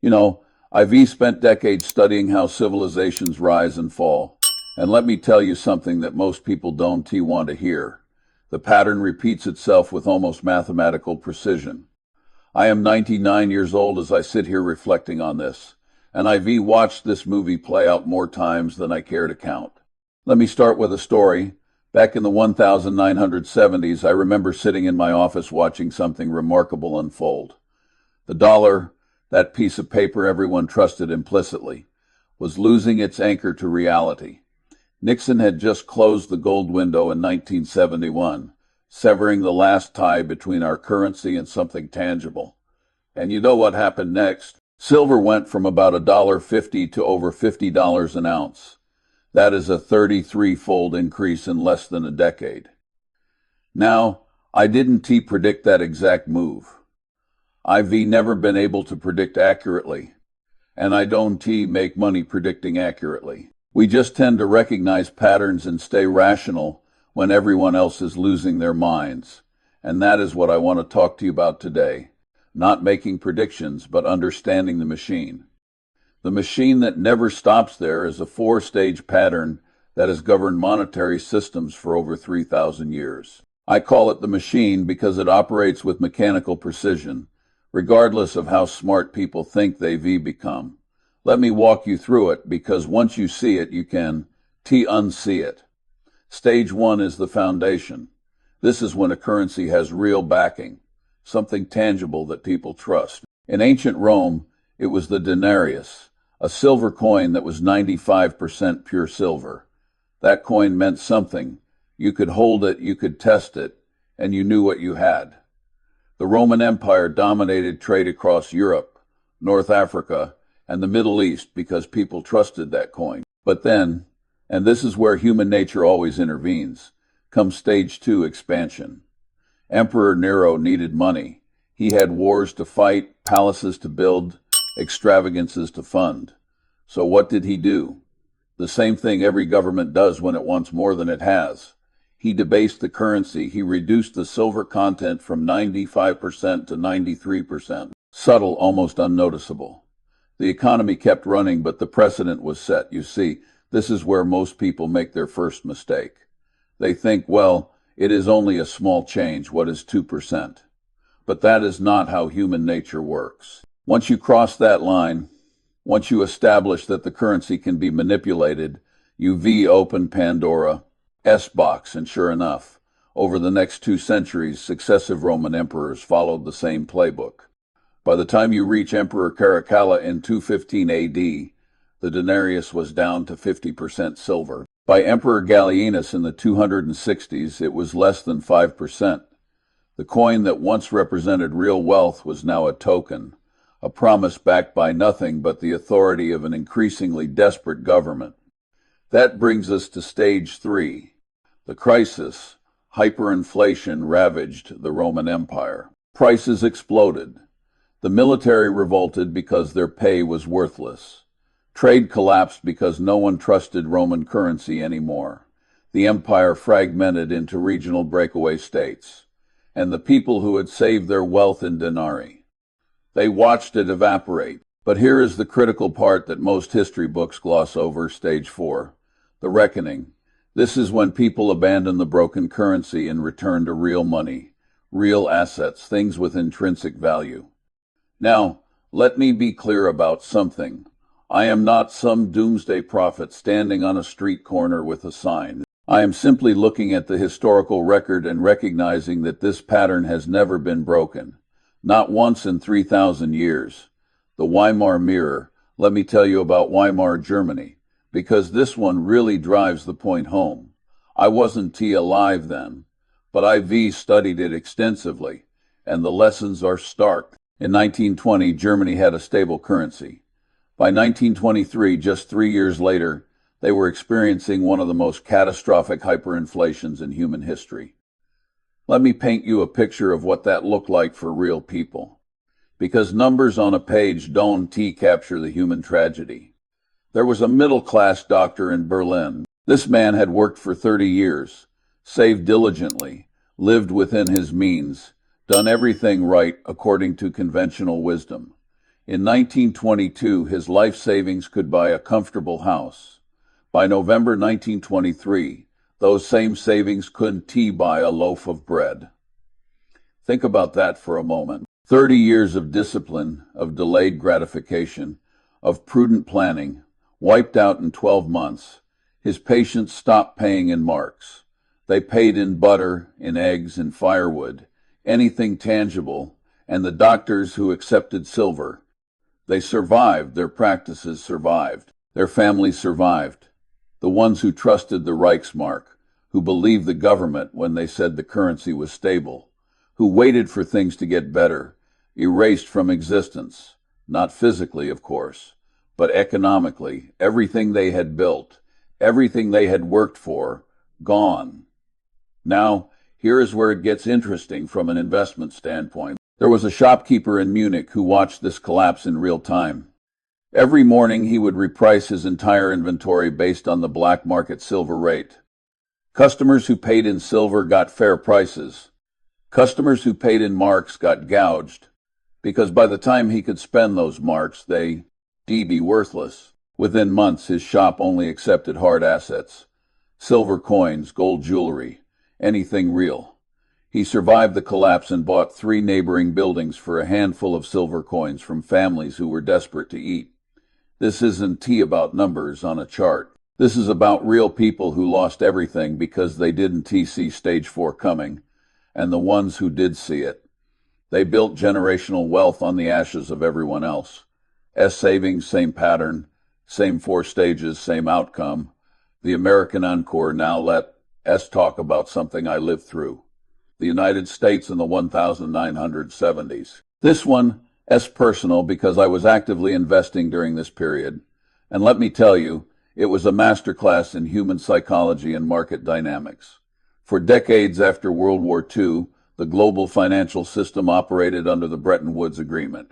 You know, I've spent decades studying how civilizations rise and fall. And let me tell you something that most people don't want to hear. The pattern repeats itself with almost mathematical precision. I am 99 years old as I sit here reflecting on this, and I've watched this movie play out more times than I care to count. Let me start with a story. Back in the 1970s, I remember sitting in my office watching something remarkable unfold. The dollar, that piece of paper everyone trusted implicitly, was losing its anchor to reality. Nixon had just closed the gold window in 1971, severing the last tie between our currency and something tangible. And you know what happened next? Silver went from about $1.50 to over $50 an ounce. That is a 33-fold increase in less than a decade. Now, I didn't predict that exact move. I've never been able to predict accurately, and I don't make money predicting accurately. We just tend to recognize patterns and stay rational when everyone else is losing their minds. And that is what I want to talk to you about today. Not making predictions, but understanding the machine. The machine that never stops there is a four-stage pattern that has governed monetary systems for over 3,000 years. I call it the machine because it operates with mechanical precision, regardless of how smart people think they've become. Let me walk you through it, because once you see it, you can unsee it. Stage one is the foundation. This is when a currency has real backing, something tangible that people trust. In ancient Rome, it was the denarius, a silver coin that was 95% pure silver. That coin meant something. You could hold it, you could test it, and you knew what you had. The Roman Empire dominated trade across Europe, North Africa, and the Middle East because people trusted that coin. But then, and this is where human nature always intervenes, comes stage two, expansion. Emperor Nero needed money. He had wars to fight, palaces to build, extravagances to fund. So what did he do? The same thing every government does when it wants more than it has. He debased the currency. He reduced the silver content from 95% to 93%. Subtle, almost unnoticeable. The economy kept running, but the precedent was set. You see, this is where most people make their first mistake. They think, well, it is only a small change. What is 2%? But that is not how human nature works. Once you cross that line, once you establish that the currency can be manipulated, you open Pandora's box, and sure enough, over the next 2 centuries, successive Roman emperors followed the same playbook. By the time you reach Emperor Caracalla in 215 AD, the denarius was down to 50% silver. By Emperor Gallienus in the 260s, it was less than 5%. The coin that once represented real wealth was now a token, a promise backed by nothing but the authority of an increasingly desperate government. That brings us to stage 3. The crisis, hyperinflation, ravaged the Roman Empire. Prices exploded. The military revolted because their pay was worthless. Trade collapsed because no one trusted Roman currency anymore. The empire fragmented into regional breakaway states. And the people who had saved their wealth in denarii, they watched it evaporate. But here is the critical part that most history books gloss over, stage 4, the reckoning. This is when people abandon the broken currency and return to real money, real assets, things with intrinsic value. Now, let me be clear about something. I am not some doomsday prophet standing on a street corner with a sign. I am simply looking at the historical record and recognizing that this pattern has never been broken. Not once in 3,000 years. The Weimar mirror. Let me tell you about Weimar Germany, because this one really drives the point home. I wasn't alive then, but I've studied it extensively, and the lessons are stark. In 1920, Germany had a stable currency. By 1923, just 3 years later, they were experiencing one of the most catastrophic hyperinflations in human history. Let me paint you a picture of what that looked like for real people. Because numbers on a page don't capture the human tragedy. There was a middle-class doctor in Berlin. This man had worked for 30 years, saved diligently, lived within his means, done everything right according to conventional wisdom. In 1922, his life savings could buy a comfortable house. By November 1923, those same savings couldn't buy a loaf of bread. Think about that for a moment. 30 years of discipline, of delayed gratification, of prudent planning, wiped out in 12 months. His patients stopped paying in marks. They paid in butter, in eggs, in firewood, anything tangible, and the doctors who accepted silver. They survived, their practices survived, their families survived. The ones who trusted the Reichsmark, who believed the government when they said the currency was stable, who waited for things to get better, erased from existence, not physically, of course, but economically, everything they had built, everything they had worked for, gone. Now, here is where it gets interesting from an investment standpoint. There was a shopkeeper in Munich who watched this collapse in real time. Every morning he would reprice his entire inventory based on the black market silver rate. Customers who paid in silver got fair prices. Customers who paid in marks got gouged, because by the time he could spend those marks, they'd be worthless. Within months, his shop only accepted hard assets. Silver coins, gold jewelry, anything real. He survived the collapse and bought 3 neighboring buildings for a handful of silver coins from families who were desperate to eat. This isn't about numbers on a chart. This is about real people who lost everything because they didn't see stage 4 coming, and the ones who did see it. They built generational wealth on the ashes of everyone else. S savings, same pattern, same 4 stages, same outcome. The American encore. Now let S talk about something I lived through. The United States in the 1970s. This one, S personal, because I was actively investing during this period. And let me tell you, it was a masterclass in human psychology and market dynamics. For decades after World War II, the global financial system operated under the Bretton Woods Agreement.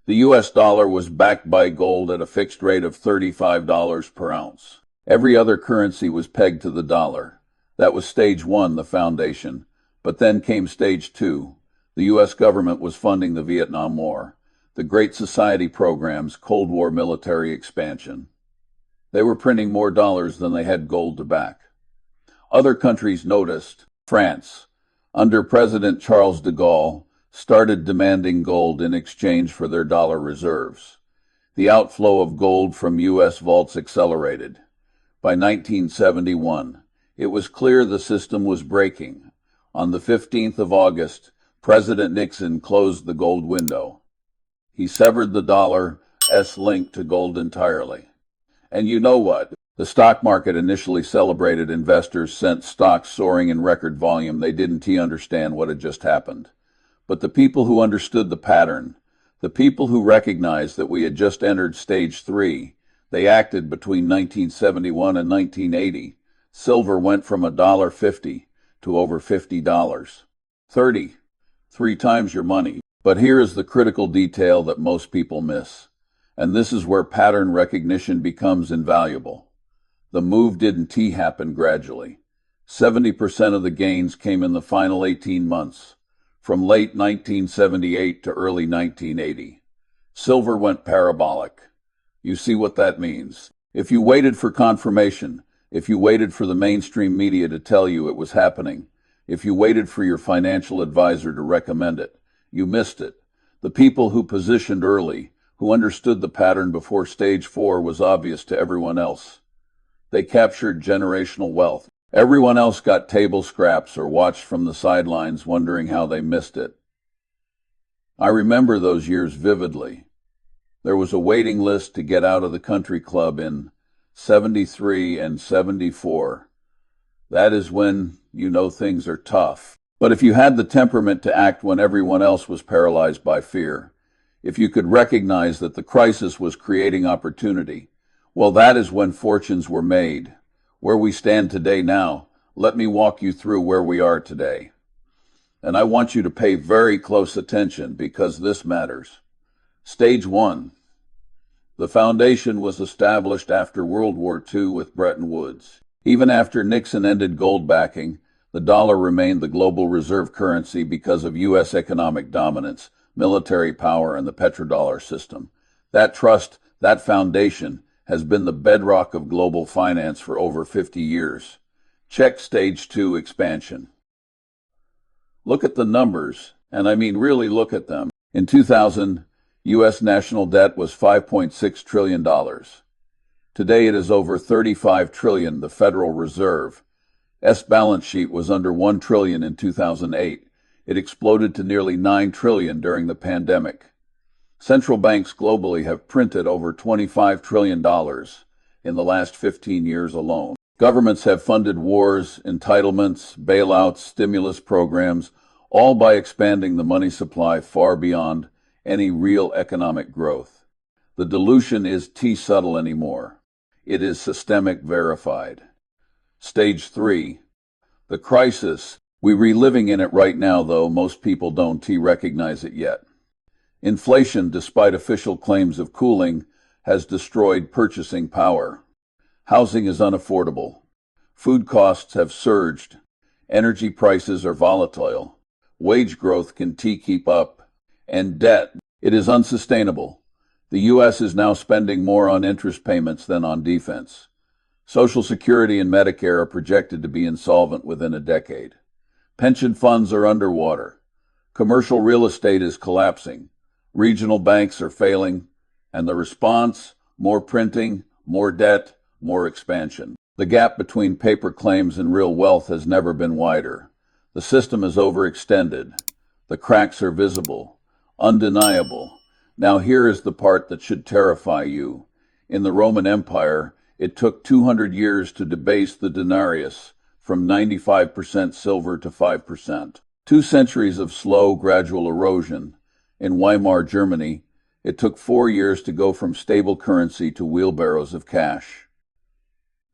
The U.S. dollar was backed by gold at a fixed rate of $35 per ounce. Every other currency was pegged to the dollar. That was stage 1, the foundation. But then came stage 2. The U.S. government was funding the Vietnam War, the Great Society programs, Cold War military expansion. They were printing more dollars than they had gold to back. Other countries noticed. France, under President Charles de Gaulle, started demanding gold in exchange for their dollar reserves. The outflow of gold from U.S. vaults accelerated. By 1971, it was clear the system was breaking. On the 15th of August, President Nixon closed the gold window. He severed the dollar's link to gold entirely. And you know what? The stock market initially celebrated. Investors sent stocks soaring in record volume. They didn't understand what had just happened. But the people who understood the pattern, the people who recognized that we had just entered stage 3, they acted between 1971 and 1980. Silver went from $1.50 to over $50. 3 times your money. But here is the critical detail that most people miss. And this is where pattern recognition becomes invaluable. The move didn't happen gradually. 70% of the gains came in the final 18 months, from late 1978 to early 1980. Silver went parabolic. You see what that means? If you waited for confirmation, if you waited for the mainstream media to tell you it was happening, if you waited for your financial advisor to recommend it, you missed it. The people who positioned early, who understood the pattern before stage 4 was obvious to everyone else. They captured generational wealth. Everyone else got table scraps or watched from the sidelines wondering how they missed it. I remember those years vividly. There was a waiting list to get out of the country club in 73 and 74. That is when you know things are tough. But if you had the temperament to act when everyone else was paralyzed by fear, if you could recognize that the crisis was creating opportunity, well, that is when fortunes were made. Where we stand today now, let me walk you through where we are today. And I want you to pay very close attention because this matters. Stage 1. The foundation was established after World War II with Bretton Woods. Even after Nixon ended gold backing, the dollar remained the global reserve currency because of U.S. economic dominance, military power, and the petrodollar system. That trust, that foundation, has been the bedrock of global finance for over 50 years. Check stage 2 expansion. Look at the numbers, and I mean really look at them. In 2000, U.S. national debt was $5.6 trillion. Today it is over $35 trillion. The Federal Reserve's balance sheet was under $1 trillion in 2008. It exploded to nearly $9 trillion during the pandemic. Central banks globally have printed over $25 trillion in the last 15 years alone. Governments have funded wars, entitlements, bailouts, stimulus programs, all by expanding the money supply far beyond any real economic growth. The dilution is subtle anymore. It is systemic verified. Stage 3. The crisis. We're reliving in it right now, though most people don't recognize it yet. Inflation, despite official claims of cooling, has destroyed purchasing power. Housing is unaffordable. Food costs have surged. Energy prices are volatile. Wage growth can keep up. And debt, it is unsustainable. The U.S. is now spending more on interest payments than on defense. Social Security and Medicare are projected to be insolvent within a decade. Pension funds are underwater. Commercial real estate is collapsing. Regional banks are failing. And the response? More printing, more debt, more expansion. The gap between paper claims and real wealth has never been wider. The system is overextended. The cracks are visible, undeniable. Now here is the part that should terrify you. In the Roman Empire, it took 200 years to debase the denarius from 95% silver to 5%. 2 centuries of slow, gradual erosion. In Weimar Germany, it took 4 years to go from stable currency to wheelbarrows of cash.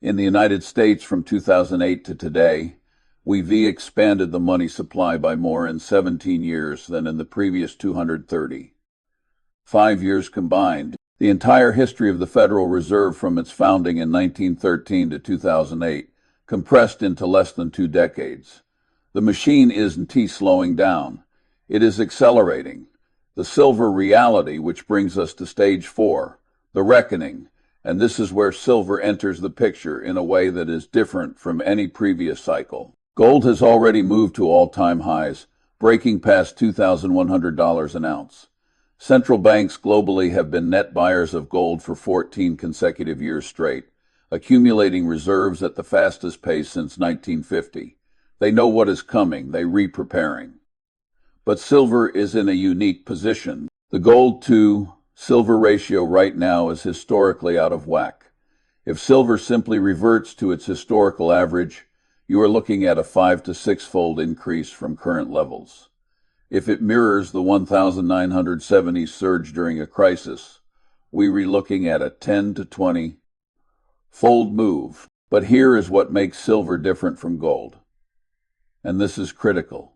In the United States, from 2008 to today, we've expanded the money supply by more in 17 years than in the previous 230. 5 years combined. The entire history of the Federal Reserve from its founding in 1913 to 2008, compressed into less than 2 decades. The machine isn't slowing down. It is accelerating. The silver reality, which brings us to stage 4, the reckoning. And this is where silver enters the picture in a way that is different from any previous cycle. Gold has already moved to all-time highs, breaking past $2,100 an ounce. Central banks globally have been net buyers of gold for 14 consecutive years straight, accumulating reserves at the fastest pace since 1950. They know what is coming, they're preparing. But silver is in a unique position. The gold to silver ratio right now is historically out of whack. If silver simply reverts to its historical average, you are looking at a 5 to 6-fold increase from current levels. If it mirrors the 1970 surge during a crisis, we're looking at a 10 to 20-fold move. But here is what makes silver different from gold. And this is critical.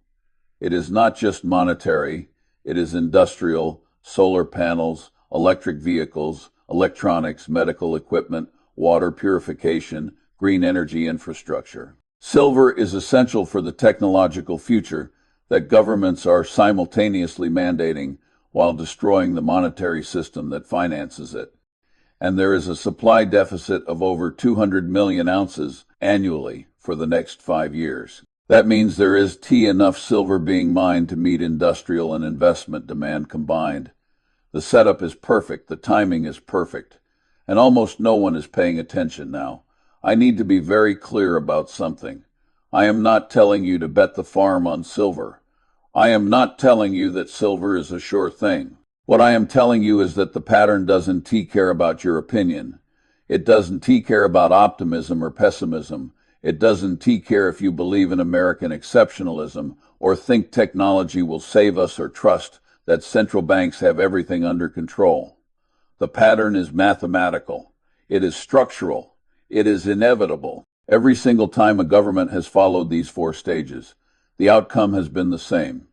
It is not just monetary, it is industrial, solar panels, electric vehicles, electronics, medical equipment, water purification, green energy infrastructure. Silver is essential for the technological future that governments are simultaneously mandating while destroying the monetary system that finances it. And there is a supply deficit of over 200 million ounces annually for the next 5 years. That means there is enough silver being mined to meet industrial and investment demand combined. The setup is perfect, the timing is perfect, and almost no one is paying attention now. I need to be very clear about something. I am not telling you to bet the farm on silver. I am not telling you that silver is a sure thing. What I am telling you is that the pattern doesn't care about your opinion. It doesn't care about optimism or pessimism. It doesn't care if you believe in American exceptionalism or think technology will save us or trust that central banks have everything under control. The pattern is mathematical. It is structural. It is inevitable. Every single time a government has followed these 4 stages, the outcome has been the same.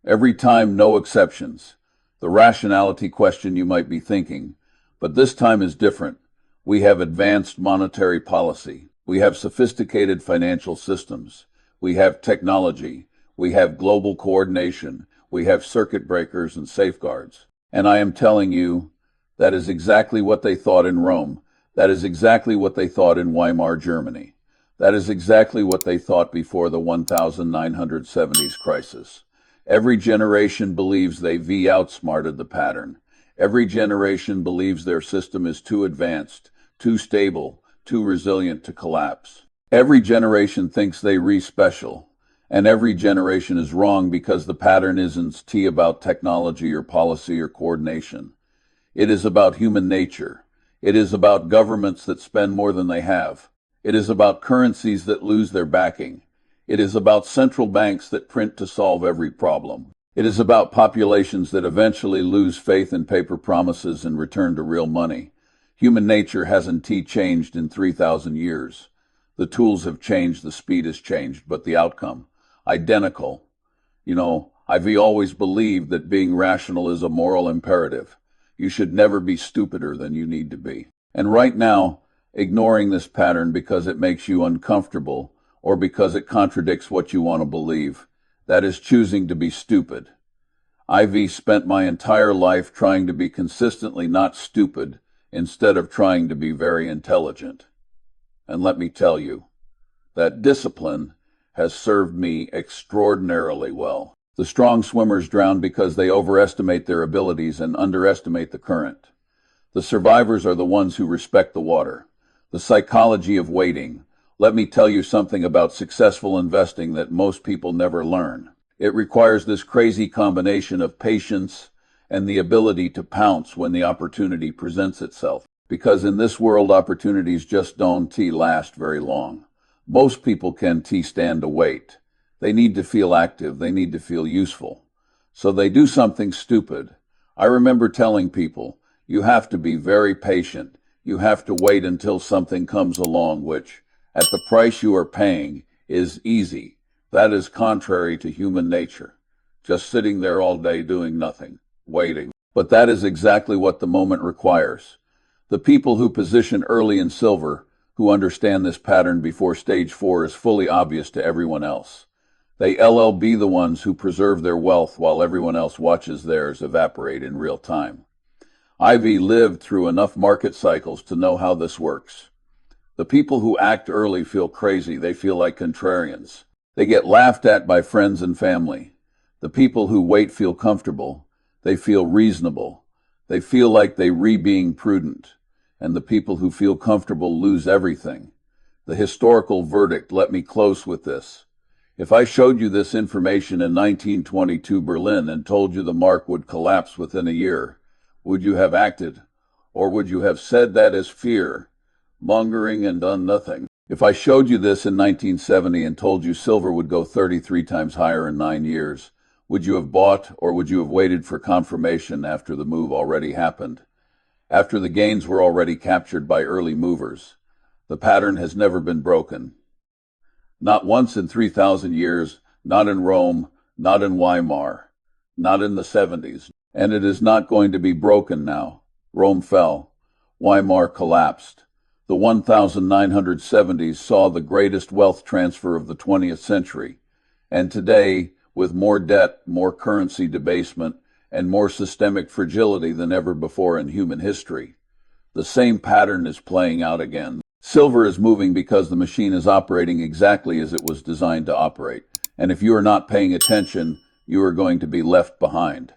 Every time, no exceptions. The rationality question you might be thinking, but this time is different. We have advanced monetary policy. We have sophisticated financial systems. We have technology. We have global coordination. We have circuit breakers and safeguards. And I am telling you, That is exactly what they thought in Rome. That is exactly what they thought in Weimar Germany. That is exactly what they thought before the 1970s crisis. Every generation believes they outsmarted the pattern. Every generation believes their system is too advanced, too stable, too resilient to collapse. Every generation thinks they special. And every generation is wrong because the pattern isn't about technology or policy or coordination. It is about human nature. It is about governments that spend more than they have. It is about currencies that lose their backing. It is about central banks that print to solve every problem. It is about populations that eventually lose faith in paper promises and return to real money. Human nature hasn't changed in 3,000 years. The tools have changed, the speed has changed, but the outcome, identical. I've always believed that being rational is a moral imperative. You should never be stupider than you need to be. And right now, ignoring this pattern because it makes you uncomfortable or because it contradicts what you want to believe, that is choosing to be stupid. I've spent my entire life trying to be consistently not stupid instead of trying to be very intelligent. And let me tell you, that discipline has served me extraordinarily well. The strong swimmers drown because they overestimate their abilities and underestimate the current. The survivors are the ones who respect the water. The psychology of waiting. Let me tell you something about successful investing that most people never learn. It requires this crazy combination of patience and the ability to pounce when the opportunity presents itself. Because in this world, opportunities just don't last very long. Most people can stand to wait. They need to feel active. They need to feel useful. So they do something stupid. I remember telling people, you have to be very patient. You have to wait until something comes along, which, at the price you are paying, is easy. That is contrary to human nature. Just sitting there all day doing nothing, waiting. But that is exactly what the moment requires. The people who position early in silver, who understand this pattern before stage 4 is fully obvious to everyone else. They be the ones who preserve their wealth while everyone else watches theirs evaporate in real time. I've lived through enough market cycles to know how this works. The people who act early feel crazy. They feel like contrarians. They get laughed at by friends and family. The people who wait feel comfortable. They feel reasonable. They feel like they being prudent. And the people who feel comfortable lose everything. The historical verdict, let me close with this. If I showed you this information in 1922 Berlin and told you the mark would collapse within a year, would you have acted? Or would you have said that as fear, mongering, and done nothing? If I showed you this in 1970 and told you silver would go 33 times higher in 9 years, would you have bought or would you have waited for confirmation after the move already happened? After the gains were already captured by early movers? The pattern has never been broken. Not once in 3,000 years, not in Rome, not in Weimar, not in the 70s. And it is not going to be broken now. Rome fell. Weimar collapsed. The 1970s saw the greatest wealth transfer of the 20th century. And today, with more debt, more currency debasement, and more systemic fragility than ever before in human history, the same pattern is playing out again. Silver is moving because the machine is operating exactly as it was designed to operate. And if you are not paying attention, you are going to be left behind.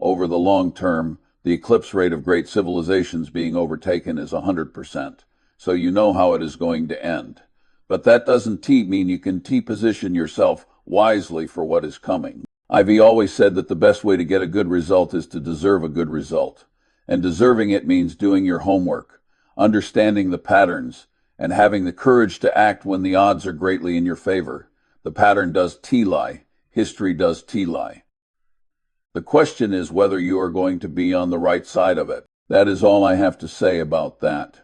Over the long term, the eclipse rate of great civilizations being overtaken is 100%. So you know how it is going to end. But that doesn't mean you can position yourself wisely for what is coming. I've always said that the best way to get a good result is to deserve a good result. And deserving it means doing your homework, understanding the patterns, and having the courage to act when the odds are greatly in your favor. The pattern does lie. History does lie. The question is whether you are going to be on the right side of it. That is all I have to say about that.